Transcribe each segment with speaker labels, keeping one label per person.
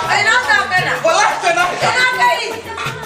Speaker 1: Ai na sa kana.
Speaker 2: Wallahi kana.
Speaker 1: Ina kai.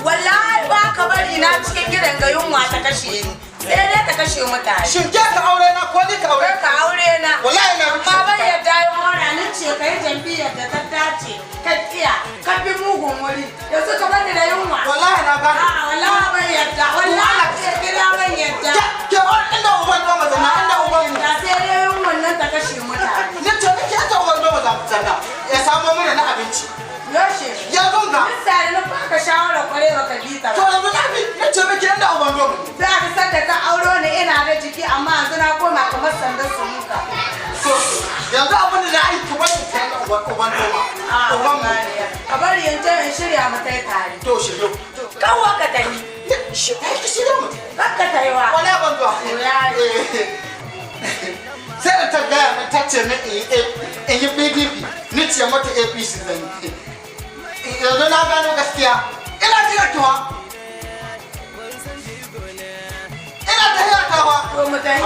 Speaker 1: Wallahi ba ka bari na cikin gidan ga yunwa ta kashe ni. Sai dai ta kashe mutane.
Speaker 2: Shin ke ka aure na ko ni ka aure?
Speaker 1: Ka aure na.
Speaker 2: Wallahi na
Speaker 1: amma ban yadda yin hora ni ce kai jam'iyyar da ta dace ka tsiya ka bi mugun wuri yanzu ka bani da yunwa.
Speaker 2: Wallahi na gane.
Speaker 1: Wallahi ban yadda wallahi ce gida ban yadda.
Speaker 2: Ke inda uban doma zana inda uban.
Speaker 1: Da sai dai yunwan nan ta kashe mutane.
Speaker 2: Ni ce ke ta uban doma zana ya samo mana na abinci.
Speaker 1: Yoshe.
Speaker 2: Ya zonga.
Speaker 1: Misali na baka shawara kware baka bi ta.
Speaker 2: To yanzu na bi ni ce ke inda uban doma.
Speaker 1: Za ka san da ka auro ni ina da jiki amma yanzu na koma kamar sandar su muka.
Speaker 2: Yanzu abin da na aiki bane sai uban doma. Uban mu.
Speaker 1: Ka bari yanzu in shirya mu tai tare.
Speaker 2: To shiryo.
Speaker 1: Kawo ka tafi.
Speaker 2: Shi ai ki shirya mu.
Speaker 1: Kakka taiwa.
Speaker 2: Wala ban zuwa. Sai da ta gaya min ta ce min in yi PDP ni ce mata APC zan yi. Yanzu na gano gaskiya. Ina jira kiwa. Ina ta yi akawa.
Speaker 1: To mu tai.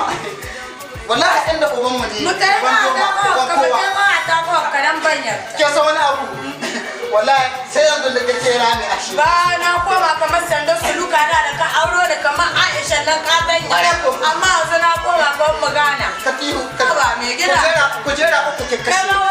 Speaker 2: Wallahi inda uban mu ne.
Speaker 1: Mu tai ma ta ko karan banyar.
Speaker 2: Ke san wani abu. Wallahi sai yanzu da kake rami a shi.
Speaker 1: Ba na koma kamar sandar su luka da ka auro da kamar Aisha nan ka danya. Amma yanzu na koma kamar magana.
Speaker 2: Katihu.
Speaker 1: Ba mai gida.
Speaker 2: Kujera uku ke kashe.